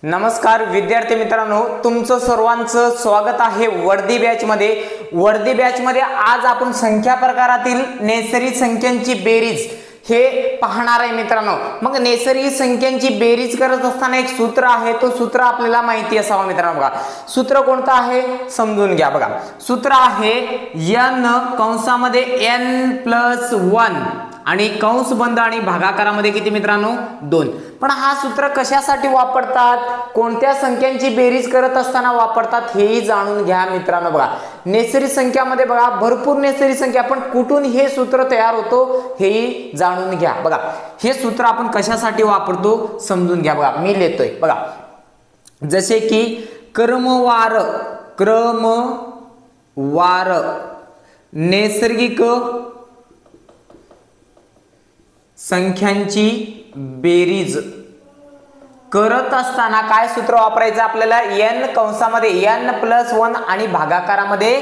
नमस्कार विद्यार्थी मित्रांनो, तुमचं सर्वांचं स्वागत आहे वर्दी बॅच मध्ये। वर्दी बॅच मध्ये आज आपण संख्या प्रकारातील नैसर्गिक संख्यांची बेरीज हे पाहणार आहे मित्रांनो। मग नैसर्गिक संख्यांची बेरीज करत असताना एक सूत्र आहे, तो सूत्र आपल्याला माहिती असावा मित्रांनो। बघा सूत्र कोणतं आहे समजून घ्या। बघा सूत्र आहे n कंसामध्ये n+1 आणि कंस बंद आणि भागाकारामध्ये किती मित्रांनो 2। पण हा सूत्र कशासाठी वापरतात, कोणत्या संख्यांची बेरीज करत असताना वापरतात हेही जाणून घ्या मित्रांनो। बघा नैसर्गिक संख्यामध्ये बघा भरपूर नैसर्गिक संख्या, पण कुठून हे सूत्र तयार होतो हेही जाणून घ्या। बघा हे सूत्र आपण कशासाठी वापरतो समजून घ्या। बघा मी लिहितोय बघा, जसे की क्रमवार नैसर्गिक संख्यांची बेरीज करत असताना काय सूत्र वापरायचं आपल्याला, n कंसामध्ये n+1 आणि भागाकारामध्ये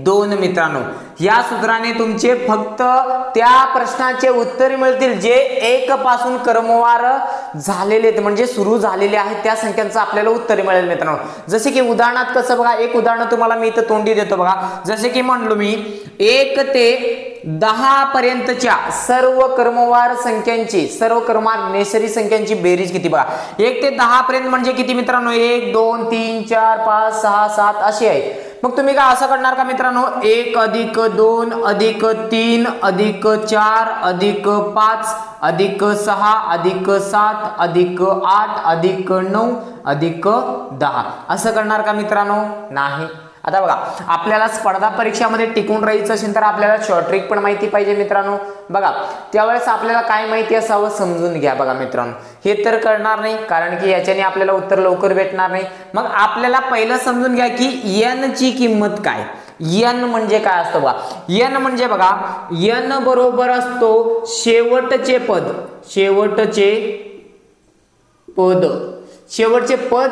2 मित्रांनो। या सूत्राने तुमचे फक्त त्या प्रश्नाचे उत्तर मिळतील जे 1 पासून क्रमवार झालेले म्हणजे सुरू झालेले आहेत त्या संख्यांचं आपल्याला उत्तर मिळेल मित्रांनो। जसे की उदाहरणात कसं बघा, एक उदाहरण तुम्हाला मी इथं तोंडी देतो बघा। जसे की म्हणलो मी 1 ते 10 पर्यंतच्या सर्व क्रमवार संख्यांची, सर्व क्रमवार नैसर्गिक संख्यांची बेरीज किती बघा। 1 ते 10 पर्यंत म्हणजे किती मित्रांनो, 1 2 3 4 5 6 7 अशी आहे। मग तुम्ही काय असं करणार का मित्रांनो, 1 + 2 + 3 + 4 + 5 + 6 + 7 + 8 + 9 + 10 असं करणार का मित्रांनो, नाही। आता बघा आपल्याला स्पर्धा परीक्षामध्ये टिकून राहायचं असेल तर आपल्याला शॉर्ट ट्रिक पण माहिती पाहिजे मित्रांनो। बघा त्यावेळेस आपल्याला काय माहिती असावं समजून घ्या। बघा मित्रांनो हे तर करणार नाही, कारण की याच्याने आपल्याला उत्तर लवकर भेटणार नाही। मग आपल्याला पहिलं समजून घ्या की n ची किंमत काय, n म्हणजे काय असतं बघा। n म्हणजे बघा n बरोबर असतो शेवटचे पद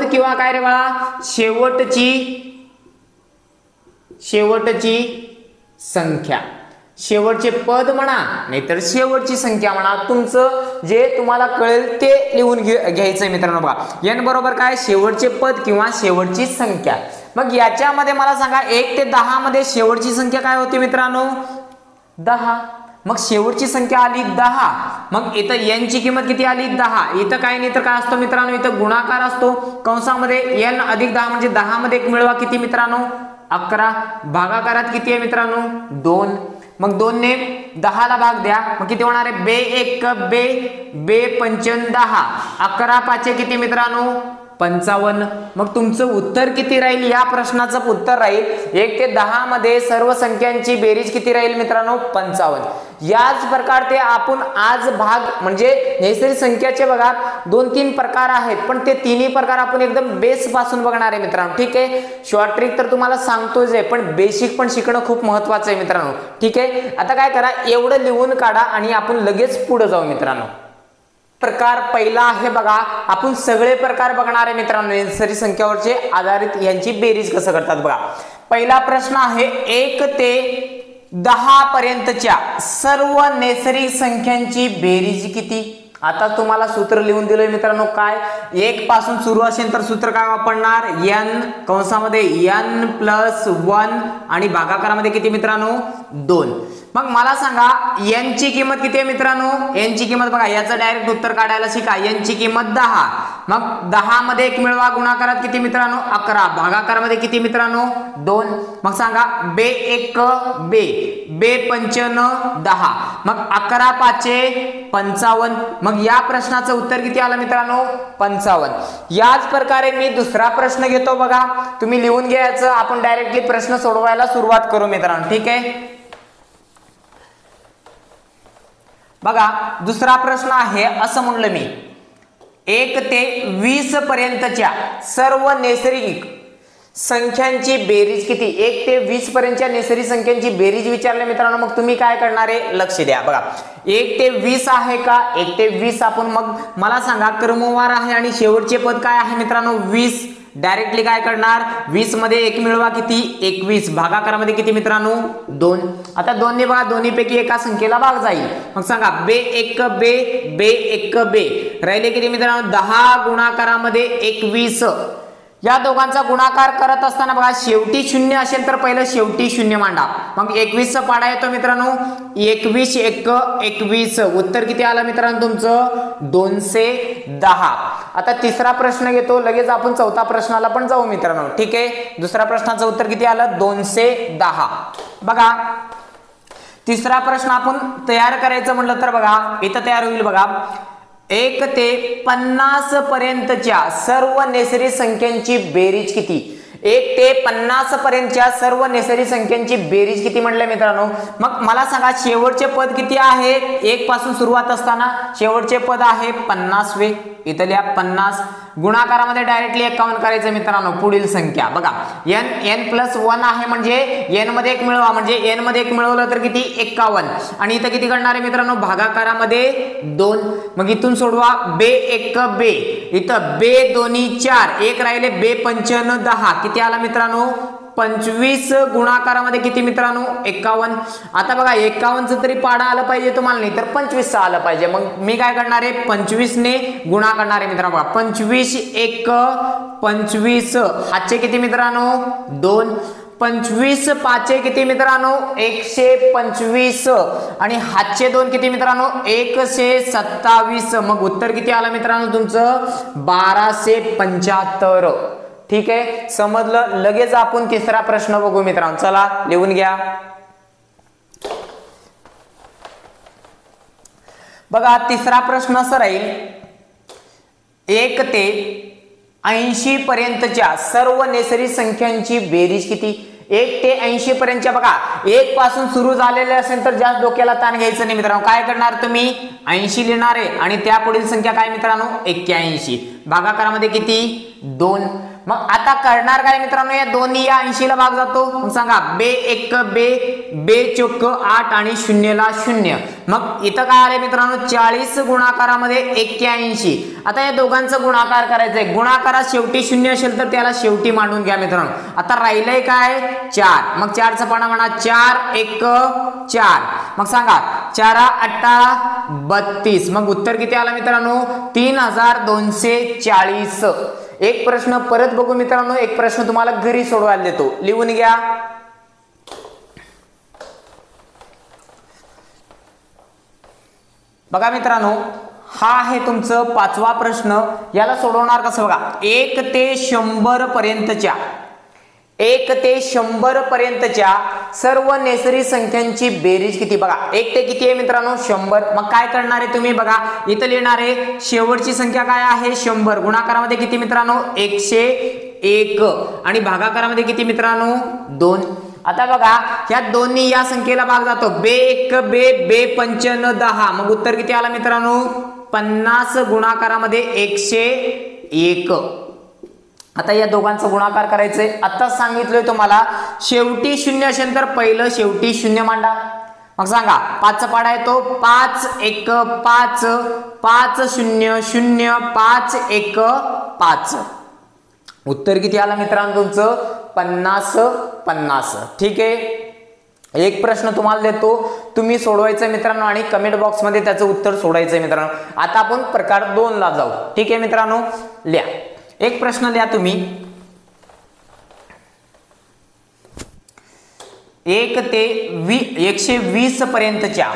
किंवा काय रे बाळा, शेवटची संख्या, शेवटचे पद म्हणा नाहीतर शेवटची संख्या म्हणा, तुमचं जे तुम्हाला कळेल ते लिहून घ्यायचंय मित्रांनो। बघा n बरोबर काय, शेवटचे पद किंवा शेवटची संख्या। मग याच्यामध्ये मला सांगा 1 ते 10 मध्ये शेवटची संख्या काय होती मित्रांनो 10। मग शेवटची संख्या आली 10, मग इथं n ची किंमत किती आली 10। इथं काय नाही तर काय असतो मित्रांनो, इथं गुणाकार असतो कंसामध्ये n + 10 म्हणजे 10 मध्ये 1 मिळवा किती मित्रांनो 11। भागाकारात किती आहे मित्रांनो 2। मग 2 ने 10 ला भाग द्या, मग किती होणार आहे, बे 5 10, 11 5 किती मित्रांनो 55। मग तुमचं उत्तर किती राहील, या प्रश्नाचं उत्तर राहील 1 ते 10 मध्ये सर्व संख्यांची बेरीज किती राहील मित्रांनो 55। याच प्रकारे आपण आज भाग म्हणजे नैसर्गिक संख्याचे बघा 2-3 प्रकार आहेत, पण ते तिन्ही प्रकार आपण एकदम बेस पासून बघणार आहे मित्रांनो। ठीक आहे, शॉर्ट ट्रिक तर तुम्हाला सांगतोच आहे, पण बेसिक पण शिकणं खूप महत्वाचं आहे मित्रांनो। ठीक आहे, आता काय करा, एवढं लिहून काढा आणि आपण लगेच पुढे जाऊ मित्रांनो। प्रकार पहिला आहे बघा, आपण सगळे प्रकार बघणार आहे मित्रांनो नैसर्गिक संख्यावरचे आधारित यांची बेरीज कसं करतात बघा। पहिला प्रश्न आहे 1 ते 10 पर्यंतच्या सर्व नैसर्गिक संख्यांची बेरीज किती। आता तुम्हाला सूत्र लिहून दिलंय मित्रांनो, काय 1 पासून सुरू असेल तर सूत्र काय वापरणार, n कंसामध्ये n+1 आणि भागाकारामध्ये किती मित्रांनो 2। मग मला सांगा n ची किंमत किती आहे मित्रांनो, n ची किंमत बघा, याचं डायरेक्ट उत्तर काढायला शिका। n ची किंमत 10, मग 10 मध्ये 1 मिळवा, गुणाकारात किती मित्रांनो 11, भागाकारामध्ये किती मित्रांनो 2। मग सांगा बे 5 10, मग 11 5 55। मग या प्रश्नाचं उत्तर किती आलं मित्रांनो 55। याच प्रकारे मी दुसरा प्रश्न घेतो बघा, तुम्ही लिहून घ्यायचं, आपण डायरेक्टली प्रश्न सोडवायला सुरुवात करू मित्रांनो। ठीक आहे, बघा दुसरा प्रश्न आहे, असं म्हणलं मी 1 ते 20 पर्यंतच्या सर्व नैसर्गिक संख्यांची बेरीज किती। 1 ते 20 पर्यंतच्या नैसर्गिक संख्यांची बेरीज विचारले मित्रांनो, मग तुम्ही काय करणार आहे लक्ष द्या। बघा 1 ते 20 आहे का, 1 ते 20 आपण, मग मला सांगा क्रमवार आहे आणि शेवटचे पद काय आहे मित्रांनो 20। डायरेक्टली काय करणार 20 मध्ये 1 मिळवा किती 21 भागाकारामध्ये किती मित्रांनो 2. आता 2 ने बघा दोन्हीपैकी एका संख्येला भाग जाईल. मग सांगा बे 1 बे राहिले किती मित्रांनो 10 गुणाकारामध्ये 21. या दोघांचा गुणाकार करत असताना बघा शेवटी 0 असेल तर पहिलं शेवटी 0 मांडा. मग 21 चा पाडा येतो मित्रांनो 21 1 21. उत्तर किती आलं मित्रांनो तुमचं 210. आता तिसरा प्रश्न घेतो लगेच आपण चौथा प्रश्नाला पण जाऊ मित्रांनो. ठीक आहे दुसऱ्या प्रश्नाचं उत्तर किती आलं 210. बघा तिसरा प्रश्न आपण तयार करायचं म्हटलं तर बघा इथं तयार होईल बघा 1 ते 50 पर्यंतच्या सर्व नैसर्गिक संख्यांची बेरीज किती. 1 ते 50 पर्यंतच्या सर्व नैसर्गिक संख्यांची बेरीज किती म्हणले मित्रांनो. मग मला सांगा शेवटचे पद किती आहे 1 पासून सुरुवात असताना शेवटचे पद आहे 50 वे. इथल्या 50 गुणाकारामध्ये डायरेक्टली 51 करायचं मित्रांनो. पुढील संख्या बघा n+1 आहे म्हणजे n मध्ये 1 मिळवा म्हणजे n मध्ये 1 मिळवलं तर किती 51 आणि इथं किती करणार आहे मित्रांनो भागाकारामध्ये 2. मग इथून सोडवा बे 1 बे इथं बे 2 4 1 राहिले बे 55 10 किती आला मित्रांनो 25 गुणाकारामध्ये किती मित्रांनो 51. आता बघा 51 चं तरी पाडा आलं पाहिजे तुम्हाला नाही तर 25 चं आलं पाहिजे. मग मी काय करणार आहे 25 ने गुणा करणार आहे मित्रांनो. बघा 25 1 25 हातचे किती मित्रांनो 2 25 पाचे किती मित्रांनो 125 आणि हातचे 2 किती मित्रांनो 127. मग उत्तर किती आलं मित्रांनो तुमचं 1275. ठीक आहे समजलं. लगेच आपण तिसरा प्रश्न बघू मित्रांनो. चला लिहून घ्या. बघा तिसरा प्रश्न असं राहील 1 ते 80 पर्यंतच्या सर्व नैसर्गिक संख्यांची बेरीज किती. 1 ते 80 पर्यंतच्या बघा 1 पासून सुरू झालेले असेल तर जास्त डोक्याला ताण घ्यायचं नाही मित्रांनो. काय करणार तुम्ही 80 लिहिणार आहे आणि त्या पुढील संख्या काय मित्रांनो 81. भागाकारामध्ये किती 2. मग आता करणार काय मित्रांनो या दोन्ही या 80 ला भाग जातो. मग सांगा बे 1 बे 4 8 आणि 0 ला 0. मग इथं काय आले मित्रांनो 40 गुणाकारामध्ये 81. आता या दोघांचा गुणाकार करायचा आहे. गुणाकारात शेवटी 0 असेल तर त्याला शेवटी मांडून घ्या मित्रांनो. आता राहिलंय काय 4. मग 4 चा पाडा म्हणा 4 1 4. मग सांगा 4 8 32. मग उत्तर किती आला मित्रांनो 3240. एक प्रश्न परत बघू मित्रांनो. एक प्रश्न तुम्हाला घरी सोडवायला देतो लिहून घ्या. बघा मित्रांनो हा आहे तुमचं 5वा प्रश्न. याला सोडवणार कसं बघा 1 ते 100 पर्यंतच्या 1 ते 100 पर्यंतच्या सर्व नैसर्गिक संख्यांची बेरीज किती. बघा 1 ते किती आहे मित्रांनो 100. मग काय करणार आहे तुम्ही बघा इथं लिहिणार आहे शेवटची संख्या काय आहे 100. गुणाकारामध्ये किती मित्रांनो 101 आणि भागाकारामध्ये किती मित्रांनो 2. आता बघा या दोन्ही या संख्येला भाग जातो बे 1 बे 55 10. मग उत्तर किती आला मित्रांनो 50 गुणाकारामध्ये 101. आता या दोघांचा गुणाकार करायचंय. आता सांगितलंय तुम्हाला शेवटी 0 असेल तर पहिलं शेवटी 0 मांडा. मग सांगा 5 चा पाडा येतो 5 1 5 5 0 0 5 1 5. उत्तर किती आलं मित्रांनो तुमचं 50. ठीक आहे. एक प्रश्न तुम्हाला देतो तुम्ही सोडवायचं मित्रांनो आणि कमेंट बॉक्स मध्ये त्याचं उत्तर सोडायचं मित्रांनो. आता आपण प्रकार 2 ला जाऊ. ठीक आहे मित्रांनो लिहा. एक प्रश्न लिहा तुम्ही 1 ते 120 पर्यंतच्या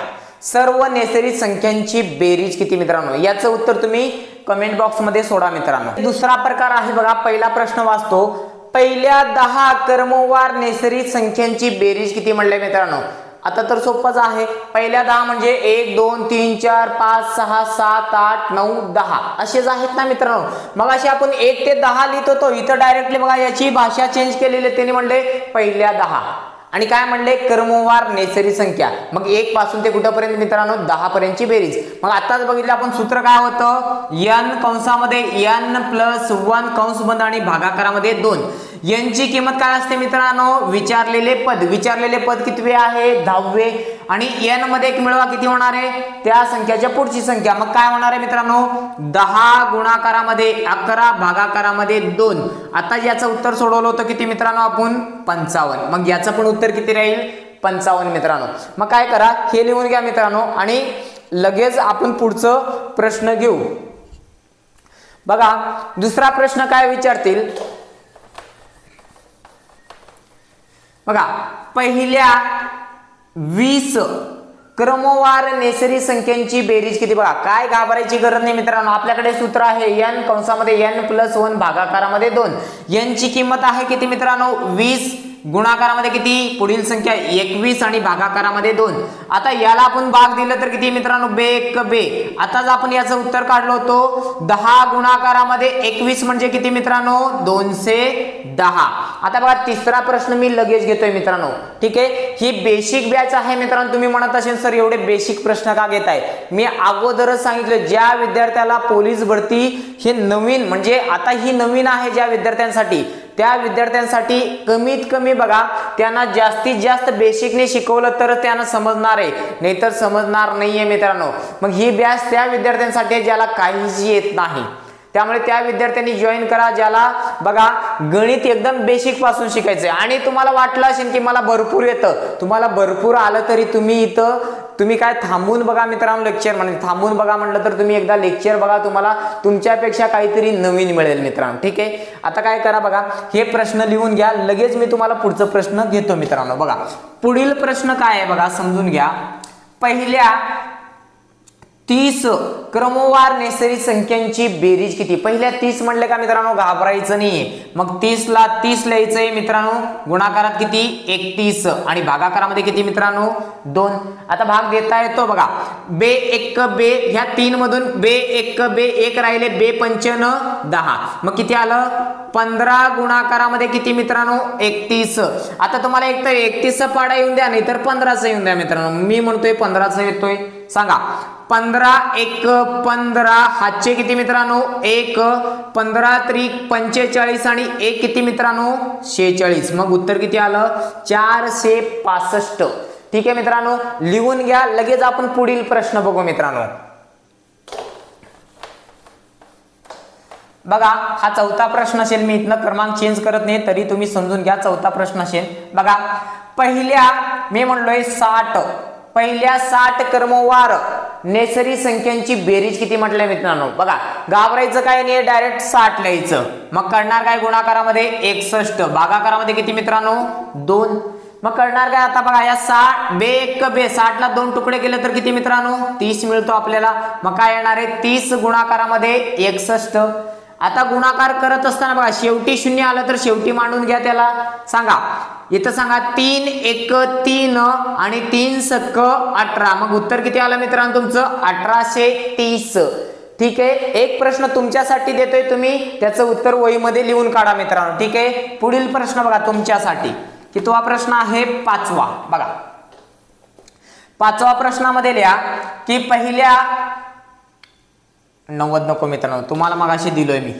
सर्व नैसर्गिक संख्यांची बेरीज किती मित्रांनो. याचं उत्तर तुम्ही कमेंट बॉक्स मध्ये सोडा मित्रांनो. दुसरा प्रकार आहे बघा. पहिला प्रश्न वाचतो पहिल्या 10 क्रमवार नैसर्गिक संख्यांची बेरीज किती म्हणले मित्रांनो. आता तर सोपंच आहे. पहिल्या 10 म्हणजे 1 2 3 4 5 6 7 8 9 10 असेच आहेत ना मित्रांनो. मग असे आपण 1 ते 10 लिहित होतो. इथं डायरेक्टली बघा याची भाषा चेंज केलेली. त्यांनी म्हणले पहिल्या 10 आणि काय म्हणले क्रमवार नैसर्गिक संख्या. मग 1 पासून ते कुठपर्यंत मित्रांनो 10 पर्यंतची बेरीज. मग आताच बघितलं आपण सूत्र काय होतं n कंसामध्ये n+1 कंस बंद आणि भागाकारामध्ये 2. n ची किंमत काय असते मित्रांनो विचारलेले पद. विचारलेले पद कितवे आहे 10वे आणि n मध्ये 1 मिळवा किती होणार आहे त्या संख्याच्या पुढची संख्या, मग काय होणार आहे मित्रांनो 10 गुणाकारामध्ये 11 भागाकारामध्ये 2. आता याचं उत्तर सोडवलं होतं किती मित्रांनो आपण 55, मग याचं पण उत्तर किती राहील 55 मित्रांनो. मग काय करा हे लिहून घ्या मित्रांनो आणि लगेच आपण पुढचं प्रश्न घेऊ. बघा दुसरा प्रश्न काय विचारतील बघा, पहिल्या 20 क्रमवार नैसर्गिक संख्यांची बेरीज किती. बघा काय घाबरायची गरज नाही मित्रांनो, आपल्याकडे सूत्र आहे n कंसामध्ये n+1 भागाकारामध्ये 2. n ची किंमत आहे किती मित्रांनो 20, गुणाकारामध्ये किती पुढील संख्या 21 आणि भागाकारामध्ये 2. आता याला आपण भाग दिलं तर किती मित्रांनो बे. आताच आपण याचं उत्तर काढलं होतं 10 गुणाकारामध्ये 21 म्हणजे किती मित्रांनो 210. आता बघा तिसरा प्रश्न मी लगेच घेतोय मित्रांनो, ठीक आहे. ही बेसिक बॅच आहे मित्रांनो. तुम्ही म्हणत असेल सर एवढे बेसिक प्रश्न का घेताय, मी अगोदरच सांगितलं ज्या विद्यार्थ्याला पोलीस भरती हे नवीन म्हणजे आता ही नवीन आहे ज्या विद्यार्थ्यांसाठी, त्या विद्यार्थ्यांसाठी कमीत कमी बघा त्यांना जास्तीत जास्त बेसिकने शिकवलं तर त्यांना समजणार आहे, नाहीतर समजणार नाहीये मित्रांनो. मग ही बॅच त्या विद्यार्थ्यांसाठी ज्याला काहीच येत नाही, त्यामुळे त्या विद्यार्थ्यांनी जॉईन करा ज्याला बघा गणित एकदम बेसिक पासून शिकायचंय. आणि तुम्हाला वाटलं असेल की मला भरपूर येतं, तुम्हाला भरपूर आलं तरी तुम्ही काय थांबून बघा मित्रांनो लेक्चर, म्हणजे थांबून बघा म्हटलं तर तुम्ही एकदा लेक्चर बघा, तुम्हाला तुमच्यापेक्षा काहीतरी नवीन मिळेल मित्रांनो, ठीक आहे. आता काय करा बघा हे प्रश्न लिहून घ्या, लगेच मी तुम्हाला पुढचा प्रश्न घेतो मित्रांनो. बघा पुढील प्रश्न काय आहे बघा समजून घ्या. पहिल्या 30 क्रमवार नैसर्गिक संख्यांची बेरीज किती. पहिल्या 30 म्हणले का मित्रांनो घाबरायचं नाहीये, मग 30 ला 30 लिहायचंय मित्रांनो, गुणाकारात किती 31 आणि भागाकारामध्ये किती मित्रांनो 2. आता भाग देता येतो बघा बे ह्या 3 मधून बे 1 राहिले, बे 5 10, मग किती आलं 15 गुणाकारामध्ये किती मित्रांनो 31. आता तुम्हाला एक तर 31 पाडा येऊन द्या नाही तर 15 येऊन द्या मित्रांनो, मी म्हणतोय 15 येतोय सांगा. 15 1 15 हातचे किती मित्रांनो 1, 15 त्रिक 45 आणि 1 किती मित्रांनो 46, मग उत्तर किती आलं 465. ठीक आहे मित्रांनो लिहून घ्या, लगेच आपण पुढील प्रश्न बघू मित्रांनो. बघा हा चौथा प्रश्न असेल, मी इथनं क्रमांक चेंज करत नाही तरी तुम्ही समजून घ्या चौथा प्रश्न असेल. बघा पहिल्या मी म्हणलोय 60 पहिल्या 60 क्रमवार नैसर्गिक संख्यांची बेरीज किती म्हटलंय मित्रांनो. बघा घाबरायचं काय नाही, डायरेक्ट 60 लिहायचं, मग करणार काय गुणाकारामध्ये 61, भागाकारामध्ये किती मित्रांनो 2, मग करणार काय आता बघा या 60 बे 60 ला 2 तुकडे केले तर किती मित्रांनो 30 मिळतो आपल्याला, मग काय येणार आहे 30 गुणाकारामध्ये 61. आता गुणाकार करत असताना बघा शेवटी 0 आलं तर शेवटी मांडून घ्या त्याला, सांगा इथं सांगा 3 1 3 आणि 3 सक 18, मग उत्तर किती आलं मित्रांनो तुमचं 1830. ठीक आहे एक प्रश्न तुमच्यासाठी देतोय, तुम्ही त्याचं उत्तर वहीमध्ये लिहून काढा मित्रांनो. ठीक आहे पुढील प्रश्न बघा तुमच्यासाठी, की तो हा प्रश्न आहे 5वा. बघा 5वा प्रश्नामध्ये लिहा की पहिल्या 90 नको मित्रांनो, तुम्हाला मगाशी दिलोय मी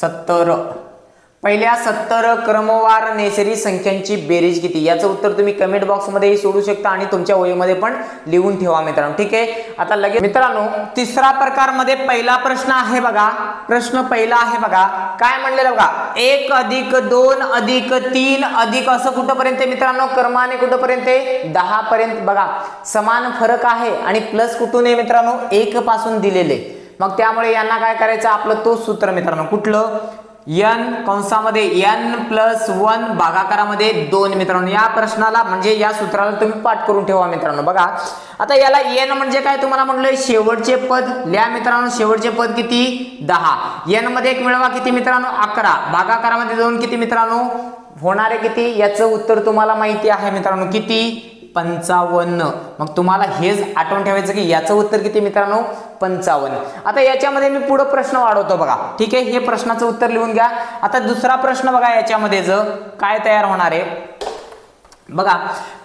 70 पहिल्या 70 क्रमवार नैसर्गिक संख्यांची बेरीज किती. याचं उत्तर तुम्ही कमेंट बॉक्स मध्ये सोडू शकता आणि तुमच्या वहीमध्ये पण लिहून ठेवा मित्रांनो. ठीक आहे आता लगेच मित्रांनो तिसरा प्रकार मध्ये पहिला प्रश्न आहे बघा, प्रश्न पहिला आहे बघा काय म्हणलेलं बघा 1 अधिक 2 अधिक 3 अधिक असं कुठपर्यंत मित्रांनो क्रमाने कुठपर्यंत 10 पर्यंत. बघा समान फरक आहे आणि प्लस कुठून आहे मित्रांनो 1 पासून दिलेले, मग त्यामुळे यांना काय करायचं आपलं तो सूत्र मित्रांनो कुठलं n कंसामध्ये n+1 भागाकारामध्ये 2 मित्रांनो. या प्रश्नाला म्हणजे या सूत्राला तुम्ही पाठ करून ठेवा मित्रांनो. बघा आता याला n म्हणजे काय तुम्हाला म्हटलंय शेवटचे पद लिहा मित्रांनो, शेवटचे पद किती 10, n मध्ये 1 मिळवा किती मित्रांनो 11, भागाकारामध्ये 2 किती मित्रांनो होणारे किती, याचं उत्तर तुम्हाला माहिती आहे मित्रांनो किती 55. मग तुम्हाला हेच आठवण ठेवायचं की याचं उत्तर किती मित्रांनो 55. आता याच्यामध्ये मी पुढे प्रश्न वाढवतो बघा. ठीक आहे हे प्रश्नाचं उत्तर लिहून घ्या. आता दुसरा प्रश्न बघा याच्यामध्ये काय तयार होणार आहे बघा.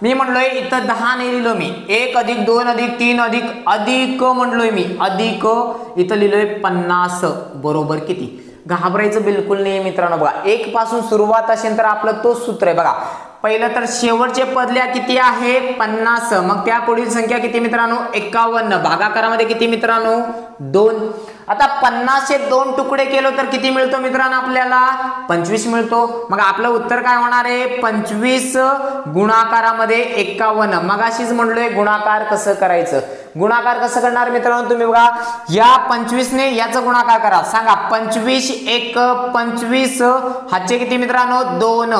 मी म्हणलोय इथं 10 नाही लिहिलो मी, 1 अधिक 2 अधिक 3 अधिक म्हणलोय मी अधिक, इथं लिहिलोय 50 बरोबर किती. घाबरायचं बिलकुल नाही मित्रांनो. बघा 1 पासून सुरुवात असेल तर आपलं तोच सूत्र आहे बघा पहिलं तर शेवटचे पदल्या किती आहे 50, मग त्या पुढील संख्या किती मित्रांनो 51, भागाकारामध्ये किती मित्रांनो 2. आता 50 चे 2 तुकडे केलो तर किती मिळतो मित्रांनो आपल्याला 25 मिळतो. मग आपलं उत्तर काय होणार आहे 25 गुणाकारामध्ये 51. मगाशीच म्हणलोय गुणाकार कसं करायचं. गुणाकार कसं करणार मित्रांनो तुम्ही बघा, या 25 ने याचा गुणाकार करा. सांगा 25 1 25, हाचे किती मित्रांनो 2,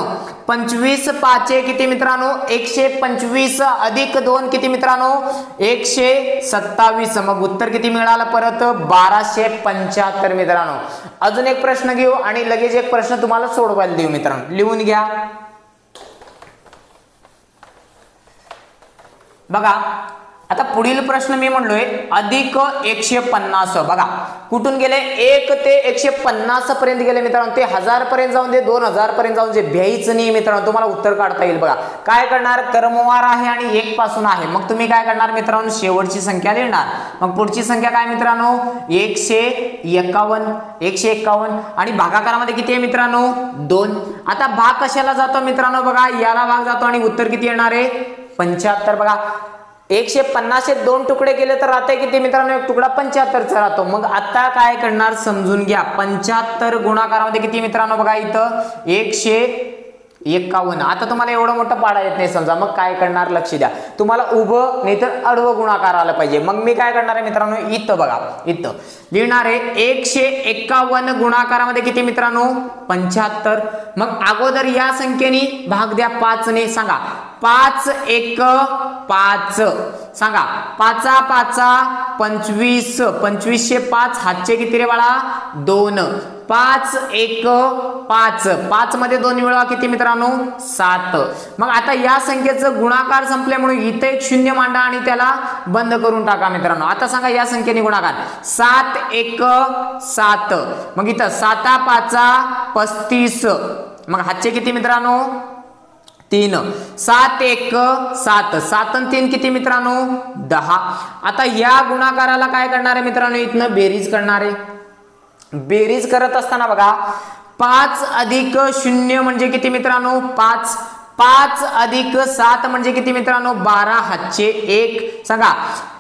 25 5 किती मित्रांनो 125 अधिक 2 किती मित्रांनो 127. मग उत्तर किती मिळालं परत 1275 मित्रांनो. अजून एक प्रश्न घेऊ आणि लगेच एक प्रश्न तुम्हाला सोडवायला देऊ मित्रांनो, लिहून घ्या बघा. आता पुढील प्रश्न मी म्हणलोय अधिक 150. बघा कुठून गेले 1 ते 150 पर्यंत गेले मित्रांनो. ते 1000 पर्यंत जाऊन दे 2000 पर्यंत जाऊन जे भ्यायचं नाही मित्रांनो, तुम्हाला उत्तर काढता येईल. बघा काय करणार, क्रमवार आहे आणि 1 पासून आहे. मग तुम्ही काय करणार मित्रांनो शेवटची संख्या लिहिणार. मग पुढची संख्या काय मित्रांनो 151, 151 आणि भागाकारामध्ये किती आहे मित्रांनो 2. आता भाग कशाला जातो मित्रांनो, बघा याला भाग जातो आणि उत्तर किती येणार आहे 75. बघा 150 चे 2 तुकडे केले तर राहते किती मित्रांनो, एक तुकडा 75 चा राहतो. मग आता काय करणार समजून घ्या. 75 गुणाकारामध्ये किती मित्रांनो, बघा इथं 151. आता तुम्हाला एवढं मोठं पाडा येत नाही समजा, मग काय करणार लक्ष द्या. तुम्हाला उभं नाही तर आडवं गुणाकार आलं पाहिजे. मग मी काय करणार आहे मित्रांनो, इथं बघा इथं लिहिणार आहे 151 गुणाकारामध्ये किती मित्रांनो 75. मग अगोदर या संख्येने भाग द्या 5 ने. सांगा 5 1 5, सांगा 5 5 25, 25 5 हातचे किती रे बाळा 2, 5 1 5, 5 मध्ये 2 मिळवा किती मित्रांनो 7. मग आता या संख्येचं गुणाकार संपल्यामुळे इथे एक शून्य मांडा आणि त्याला बंद करून टाका मित्रांनो. आता सांगा या संख्येने गुणाकार 7 1 7, मग इथं 7 5 35, मग हातचे किती मित्रांनो 3, 7 1 7, 7 आणि 3 किती मित्रांनो 10. आता या गुणाकाराला काय करणार आहे मित्रांनो, इथनं बेरीज करणार आहे. बेरीज करत असताना बघा 5 अधिक 0 म्हणजे किती मित्रांनो 5, 5 अधिक 7 म्हणजे किती मित्रांनो 12, हातचे 1. सांगा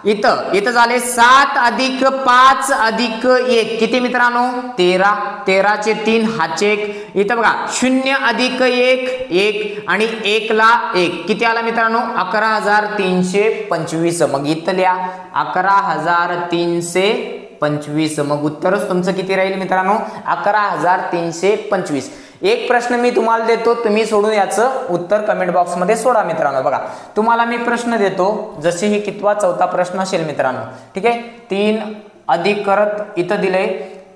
इथं झाले 7 अधिक 5 अधिक 1 किती मित्रांनो 13, 13 चे 3 हातचे 1. इथं बघा 0 अधिक 1 1 आणि 1 ला 1 किती आला मित्रांनो 11325. मग इथं लिहा 11325. मग उत्तरच तुमचं किती राहील मित्रांनो 11325. एक प्रश्न मी तुम्हाला देतो, तुम्ही सोडून याचं उत्तर कमेंट बॉक्स मध्ये सोडा मित्रांनो. बघा तुम्हाला मी प्रश्न देतो, जसे ही कितवा 4था प्रश्न असेल मित्रांनो. ठीक आहे 3 अधिक करत इथं दिलंय,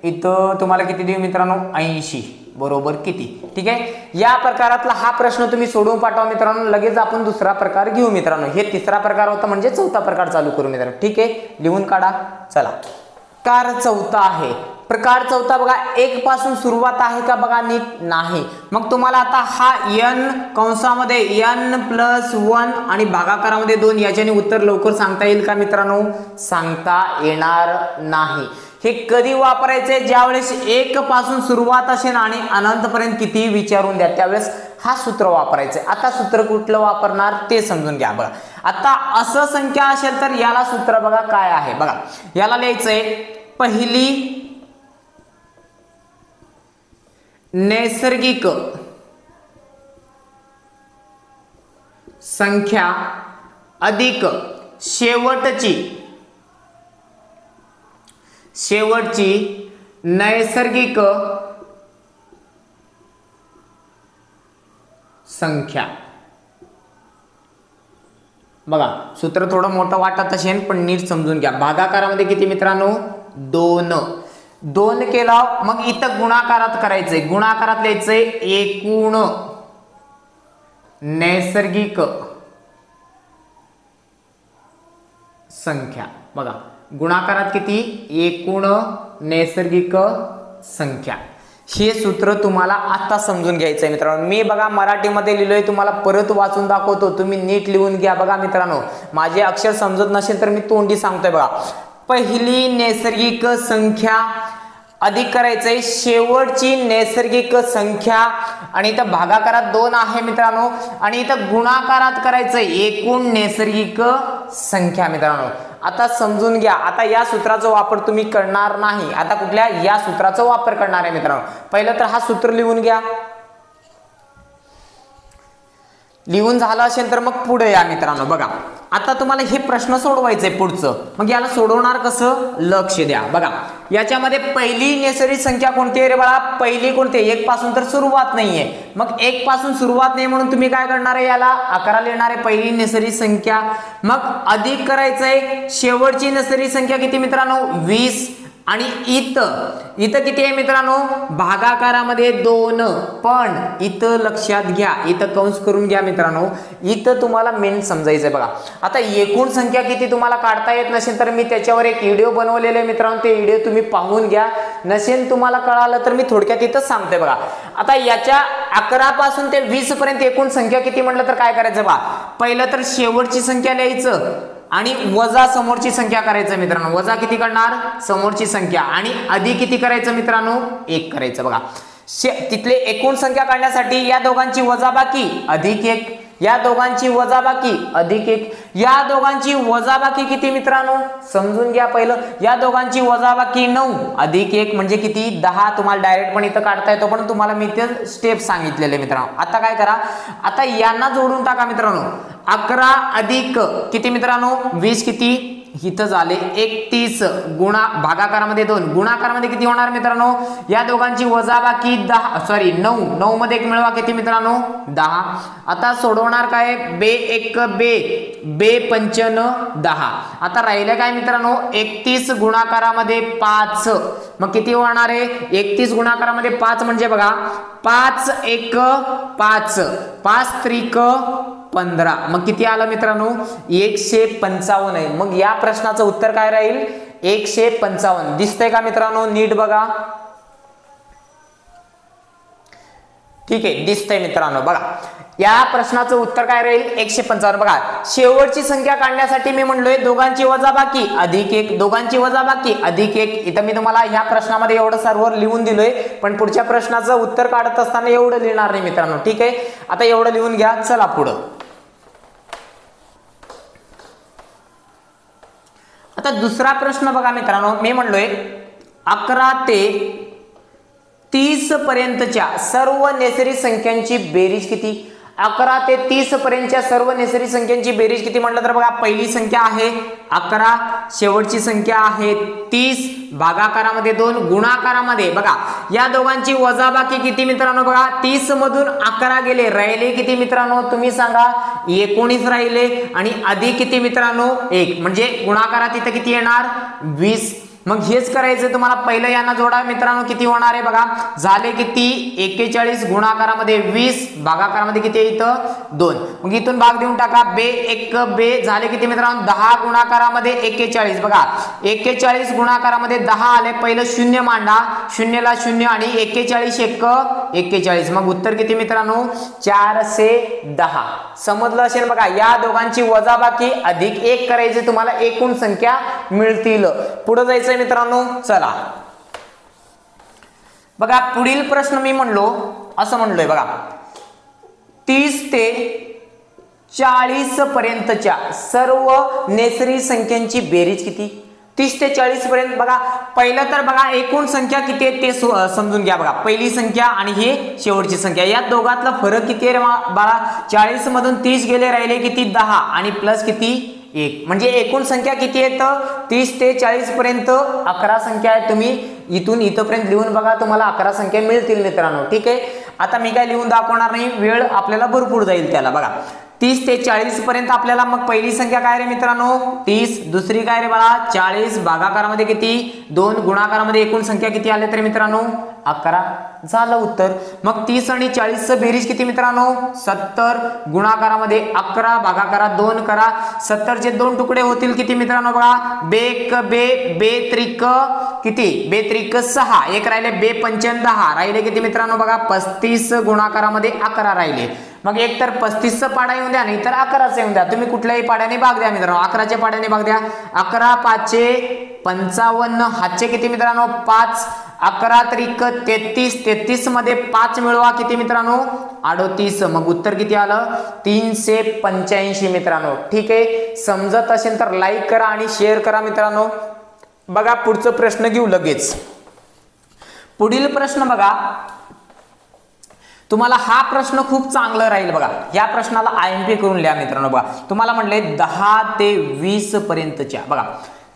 इथं तुम्हाला किती देऊ मित्रांनो 80 बरोबर किती. ठीक आहे या प्रकारातला हा प्रश्न तुम्ही सोडून पाठवा मित्रांनो. लगेच आपण दुसरा प्रकार घेऊ मित्रांनो. हे तिसरा प्रकार होता म्हणजे 4था प्रकार चालू करू मित्रांनो. ठीक आहे लिहून काढा चला. प्रकार 4था आहे. प्रकार 4था बघा 1 पासून सुरुवात आहे का बघा नीट नाही. मग तुम्हाला आता हा n कंसामध्ये n+1 आणि भागाकारामध्ये 2 याच्याने उत्तर लवकर सांगता येईल का मित्रांनो, सांगता येणार नाही. हे कधी वापरायचे, ज्यावेळेस 1 पासून सुरुवात असेल आणि अनंतपर्यंत किती विचारून द्या त्यावेळेस हा सूत्र वापरायचे. आता सूत्र कुठलं वापरणार ते समजून घ्या. बघा आता असं संख्या असेल तर याला सूत्र बघा काय आहे. बघा याला लिहायचंय पहिली नैसर्गिक संख्या अधिक शेवटची नैसर्गिक संख्या. बघा सूत्र थोडं मोठं वाटत असेल पण नीट समजून घ्या. भागाकारामध्ये किती मित्रांनो 2 केला, मग इथं गुणाकारात करायचंय. गुणाकारात लिहायचंय एकूण नैसर्गिक संख्या. बघा गुणाकारात किती एकूण नैसर्गिक संख्या. हे सूत्र तुम्हाला आता समजून घ्यायचंय मित्रांनो. मी बघा मराठीमध्ये लिहिलोय, तुम्हाला परत वाचून दाखवतो, तुम्ही नीट लिहून घ्या. बघा मित्रांनो माझे अक्षर समजत नसेल तर मी तोंडी सांगतोय. बघा पहिली नैसर्गिक संख्या अधिक करायचंय शेवटची नैसर्गिक संख्या आणि इथं भागाकारात 2 आहे मित्रांनो आणि इथं गुणाकारात करायचंय एकूण नैसर्गिक संख्या मित्रांनो. आता समजून घ्या. आता या सूत्राचा वापर तुम्ही करणार नाही. आता कुठल्या या सूत्राचा वापर करणार आहे मित्रांनो. पहिलं तर हा सूत्र लिहून घ्या. लिहून झालं असेल तर मग पुढे या मित्रांनो. बघा आता तुम्हाला हे प्रश्न सोडवायचंय पुढचं. मग याला सोडवणार कसं लक्ष द्या. बघा याच्यामध्ये पहिली नैसर्गिक संख्या कोणती आहे रे बाळा. पहिली कोणती. 1 पासून तर सुरुवात नाहीये. मग 1 पासून सुरुवात नाही म्हणून तुम्ही काय करणार आहे याला 11 लिहिणार आहे पहिली नैसर्गिक संख्या. मग अधिक करायचंय शेवटची नैसर्गिक संख्या किती मित्रांनो 20 आणि इथं किती आहे मित्रांनो भागाकारामध्ये 2. पण इथं लक्षात घ्या इथं कंस करून घ्या मित्रांनो. इथं तुम्हाला मेन समजायचंय. बघा आता एकूण संख्या किती तुम्हाला काढता येत नसेल तर मी त्याच्यावर एक व्हिडिओ बनवलेले आहे मित्रांनो. ते व्हिडिओ तुम्ही पाहून घ्या. नसेल तुम्हाला कळालं तर मी थोडक्यात इथं सांगते. बघा आता याच्या 11 पासून ते 20 पर्यंत एकूण संख्या किती म्हटलं तर काय करायचं. बघा पहिलं तर शेवटची संख्या लिहायचं आणि वजा समोरची संख्या करायचं मित्रांनो. वजा किती करणार समोरची संख्या आणि अधिक किती करायचं मित्रांनो 1 करायचं. बघा तिथले एकूण संख्या काढण्यासाठी या दोघांची वजाबाकी अधिक 1 या दोघांची वजाबाकी अधिक 1 या दोघांची वजाबाकी किती मित्रांनो समजून घ्या. पहिलं या दोघांची वजाबाकी 9 अधिक 1 म्हणजे किती 10. तुम्हाला डायरेक्ट पण इथं काढता येतो पण तुम्हाला मी ते स्टेप सांगितलेले मित्रांनो. आता काय करा आता यांना जोडून टाका मित्रांनो. 11 अधिक किती मित्रांनो 20 किती इथं झाले 31 गुणा भागाकारामध्ये 2 गुणाकारामध्ये किती होणार मित्रांनो. या दोघांची वजाबाकी 9 मध्ये 1 मिळवा किती मित्रांनो 10. आता सोडवणार काय बे 1 बे 5 10. आता राहिलं काय मित्रांनो 31 गुणाकारामध्ये 5 मग किती होणार आहे 31 गुणाकारामध्ये 5 म्हणजे बघा 5 1 5 5 त्रिक 15 मग किती आलं मित्रांनो 155 आहे. मग या प्रश्नाचं उत्तर काय राहील 155. दिसतंय का मित्रांनो नीट बघा. ठीक आहे दिसतंय मित्रांनो. बघा या प्रश्नाचं उत्तर काय राहील 155. बघा शेवटची संख्या काढण्यासाठी मी म्हणलोय दोघांची वजाबाकी अधिक 1 दोघांची वजाबाकी अधिक 1. इथं मी तुम्हाला ह्या प्रश्नामध्ये एवढं सर्व लिहून दिलोय पण पुढच्या प्रश्नाचं उत्तर काढत असताना एवढं लिहिणार नाही मित्रांनो. ठीक आहे आता एवढं लिहून घ्या. चला पुढं. आता दुसरा प्रश्न बघा मित्रांनो. मी म्हणलोय 11 ते 30 पर्यंतच्या सर्व नैसर्गिक संख्यांची बेरीज किती. 11 ते 30 पर्यंतच्या सर्व नैसर्गिक संख्यांची बेरीज किती म्हटलं तर बघा पहिली संख्या आहे 11 शेवटची संख्या आहे 30 भागाकारामध्ये 2 गुणाकारामध्ये बघा या दोघांची वजाबाकी किती मित्रांनो. बघा 30 मधून 11 गेले राहिले किती मित्रांनो तुम्ही सांगा 19 राहिले आणि अधिक किती मित्रांनो 1 म्हणजे गुणाकारात इथं किती येणार 20. मग हेच करायचं तुम्हाला. पहिलं यांना जोडा मित्रांनो किती होणार आहे बघा झाले किती 41 गुणाकारामध्ये 20 भागाकारामध्ये किती आहे इथं 2. मग इथून भाग देऊन टाका बे 1 बे झाले किती मित्रांनो 10 गुणाकारामध्ये 41 बघा 41 गुणाकारामध्ये 10 आले. पहिलं 0 मांडा 0 ला 0 आणि 41 1 41 मग उत्तर किती मित्रांनो 410. समजलं असेल. बघा या दोघांची वजाबाकी अधिक 1 करायचे तुम्हाला एकूण संख्या मिळतील. पुढे जायचं मित्रांनो. चला बघा पुढील प्रश्न मी म्हणलो असं म्हणलोय बघा 30 ते 40 पर्यंतच्या सर्व नैसर्गिक संख्यांची बेरीज किती. 30 ते 40 पर्यंत बघा पहिलं तर बघा एकूण संख्या किती आहे ते समजून घ्या. बघा पहिली संख्या आणि हे शेवटची संख्या या दोघातला फरक किती आहे बाळा 40 मधून 30 गेले राहिले किती 10 आणि प्लस किती 1 म्हणजे एकूण संख्या किती आहे 30 ते 40 पर्यंत 11 संख्या आहे. तुम्ही इथून इथपर्यंत लिहून बघा तुम्हाला 11 संख्या मिळतील मित्रांनो. ठीक आहे आता मी काय लिहून दाखवणार नाही वेळ आपल्याला भरपूर जाईल त्याला. बघा 30 ते 40 पर्यंत आपल्याला मग पहिली संख्या काय रे मित्रांनो 30 दुसरी काय रे बाळा 40 भागाकारामध्ये किती 2 गुणाकारामध्ये एकूण संख्या किती आले तर मित्रांनो 11 झालं उत्तर. मग 30 आणि 40 चं बेरीज किती मित्रांनो 70 गुणाकारामध्ये 11 भागाकारात 2 करा 70 चे 2 तुकडे होतील किती मित्रांनो बघा बे 1 बे त्रिक किती बे त्रिक 6 एक राहिले बे 5 10 राहिले किती मित्रांनो बघा 35 गुणाकारामध्ये 11 राहिले. मग एक तर 35 चा पाडा येऊन द्या नाही तर 11 येऊन द्या. तुम्ही कुठल्याही पाड्याने भाग द्या मित्रांनो. 11 च्या पाड्याने भाग द्या 11 5 55 हातचे किती मित्रांनो 5 11 त्रिक 33, 33 मध्ये 5 मिळवा किती मित्रांनो 38, मग उत्तर किती आलं 385 मित्रांनो. ठीक आहे, समजत असेल तर लाईक करा आणि शेअर करा मित्रांनो. बघा पुढचा प्रश्न घेऊ लगेच. पुढील प्रश्न बघा, तुम्हाला हा प्रश्न खूप चांगला राहील बघा. या प्रश्नाला IMP करून लिहा मित्रांनो. बघा तुम्हाला म्हटले 10 ते 20 पर्यंतच्या, बघा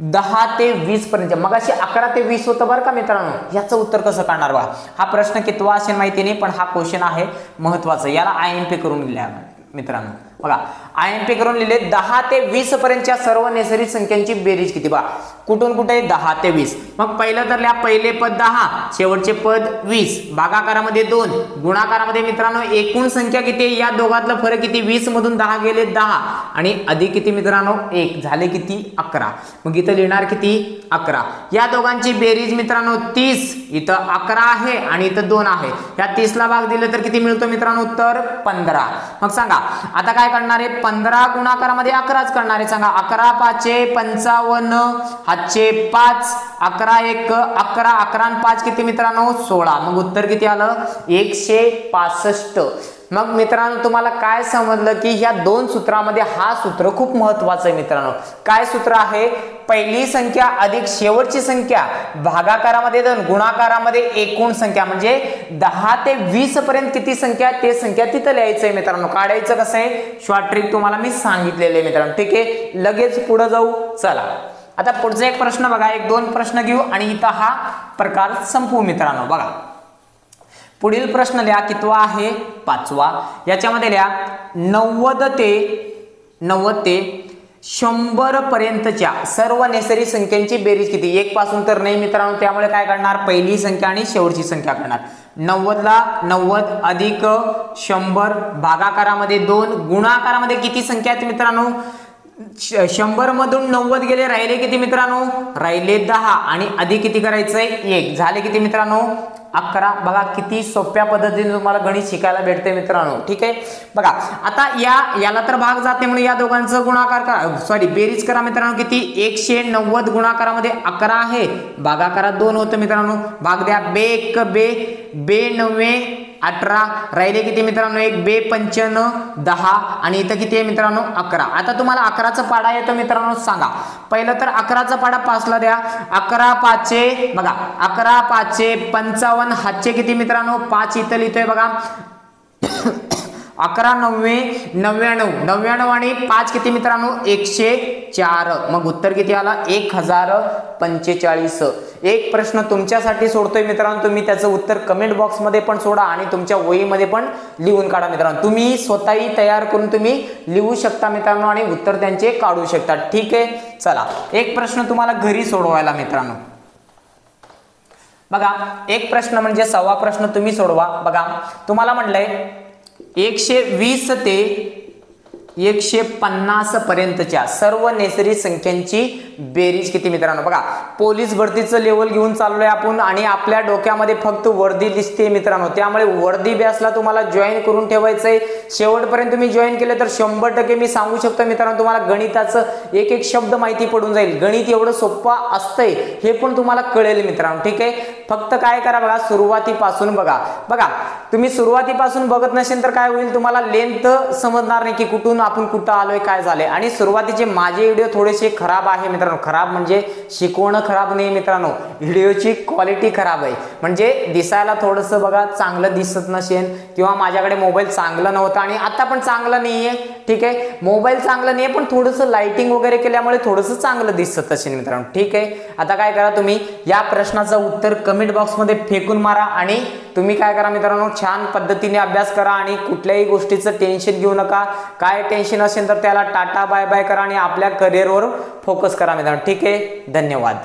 10 ते 20 पर्यंत, मग अशी 11 ते 20 होतं बरं का मित्रांनो. याचं उत्तर कसं काढणार बघा. हा प्रश्न कितवा असेल माहिती नाही, पण हा क्वेश्चन आहे महत्वाचा. याला IMP करून लिहा मित्रांनो. बघा IMP करून लिहिले 10 ते 20 पर्यंतच्या सर्व नैसर्गिक संख्यांची बेरीज किती. बघा कुठून कुठे 10 ते 20. मग पहिलं तर लिहा, पहिले पद 10, शेवटचे पद 20, भागाकारामध्ये 2, गुणाकारामध्ये मित्रांनो एकूण संख्या किती, या दोघातला फरक किती, 20 मधून 10 गेले 10 आणि अधिक किती मित्रांनो 1 झाले किती 11. मग इथं लिहिणार किती 11. या दोघांची बेरीज मित्रांनो 30, इथं 11 आहे आणि इथं 2 आहे. या 30 ला भाग दिले तर किती मिळतो मित्रांनो, उत्तर 15. मग सांगा आता काय करणार आहे, 15 गुणाकारामध्ये 11च करणार आहे. सांगा 11 पाचे 55, हातचे 5, 11 1 11, 11 आणि 5 किती मित्रांनो 16. मग उत्तर किती आलं 165. मग मित्रांनो तुम्हाला काय समजलं की ह्या दोन सूत्रामध्ये हा सूत्र खूप महत्वाचं आहे मित्रांनो. काय सूत्र आहे, पहिली संख्या अधिक शेवटची संख्या भागाकारामध्ये 2, गुणाकारामध्ये एकूण संख्या, म्हणजे 10 ते 20 पर्यंत किती संख्या ते संख्या तिथं लिहायचं आहे मित्रांनो. काढायचं कसं आहे, शॉर्ट ट्रिक तुम्हाला मी सांगितलेले आहे मित्रांनो. ठीक आहे, लगेच पुढे जाऊ. चला आता पुढचा एक प्रश्न बघा, 1-2 प्रश्न घेऊ आणि इथं हा प्रकार संपवू मित्रांनो. बघा पुढील प्रश्न लिहा, कितवा आहे 5वा. याच्यामध्ये लिहा 90 ते 100 पर्यंतच्या सर्व नैसर्गिक संख्यांची बेरीज किती. 1 पासून तर नाही मित्रांनो, त्यामुळे काय करणार, पहिली संख्या आणि शेवटची संख्या करणार. 90 ला 90 अधिक 100, भागाकारामध्ये 2, गुणाकारामध्ये किती संख्या आहेत मित्रांनो, 100 मधून 90 गेले, राहिले किती मित्रांनो, राहिले 10 आणि अधिक किती करायचंय 1, झाले किती मित्रांनो 11. बघा किती सोप्या पद्धतीने तुम्हाला गणित शिकायला भेटते मित्रांनो. ठीक आहे, बघा आता याला तर भाग जाते म्हणून या दोघांचं गुणाकार करा, बेरीज करा मित्रांनो. किती 190 गुणाकारामध्ये 11 आहे, भागाकारात 2 होतं मित्रांनो. भाग द्या, बे 1 बे 9 18, राहिले किती मित्रांनो 1 बे 55 10 आणि इथं किती आहे मित्रांनो 11. आता तुम्हाला 11चा पाडा येतो मित्रांनो. सांगा पहिलं तर 11चा पाडा 5 ला द्या. 11 पाचे बघा 11 पाचे 55, हातचे किती मित्रांनो 5 इथं लिहितोय बघा. 11 9 99 आणि 5 किती मित्रांनो 104. मग उत्तर किती आला 1045. एक प्रश्न तुमच्यासाठी सोडतोय मित्रांनो, तुम्ही त्याचं उत्तर कमेंट बॉक्स मध्ये पण सोडा आणि तुमच्या वहीमध्ये पण लिहून काढा मित्रांनो. तुम्ही स्वतःही तयार करून तुम्ही लिहू शकता मित्रांनो आणि उत्तर त्यांचे काढू शकता. ठीक आहे, चला एक प्रश्न तुम्हाला घरी सोडवायला मित्रांनो. बघा एक प्रश्न म्हणजे 6वा प्रश्न तुम्ही सोडवा. बघा तुम्हाला म्हटलंय 120 ते 150 पर्यंतच्या सर्व नैसर्गिक संख्यांची बेरीज किती मित्रांनो. बघा पोलीस भरतीचं लेवल घेऊन चाललोय आपण आणि आपल्या डोक्यामध्ये फक्त वर्दी दिसते मित्रांनो, त्यामुळे वर्दी बॅचला तुम्हाला जॉईन करून ठेवायचंय. शेवटपर्यंत तुम्ही जॉईन केले तर 100% मी सांगू शकतो मित्रांनो तुम्हाला गणिताचं एक एक शब्द माहिती पडून जाईल. गणित एवढं सोपं असतंय हे पण तुम्हाला कळेल मित्रांनो. ठीक आहे, फक्त काय करा बघा सुरुवातीपासून बघा तुम्ही सुरुवातीपासून बघत नसेल तर काय होईल, तुम्हाला लेंथ समजणार नाही की आपण कुठं आलोय काय झालंय. आणि सुरुवातीचे माझे व्हिडिओ थोडेसे खराब आहे मित्रांनो. खराब म्हणजे शिकवणं खराब नाही मित्रांनो, व्हिडिओची क्वालिटी खराब आहे. म्हणजे दिसायला थोडंसं बघा चांगलं दिसत नसेल किंवा माझ्याकडे मोबाईल चांगला नव्हता आणि आता पण चांगला नाहीये. ठीक आहे, मोबाईल चांगला नाहीये पण थोडंसं लाइटिंग वगैरे केल्यामुळे थोडंसं चांगलं दिसत असेल मित्रांनो. ठीक आहे, आता काय करा तुम्ही या प्रश्नाचं उत्तर कमेंट बॉक्स मध्ये फेकून मारा आणि तुम्ही काय करा मित्रांनो छान पद्धतीने अभ्यास करा आणि कुठल्याही गोष्टीचं टेन्शन घेऊ नका. काय टेन्शन असेल तर त्याला टाटा बाय बाय करा आणि आपल्या करिअरवर फोकस करा मित्रांनो. ठीक आहे, धन्यवाद.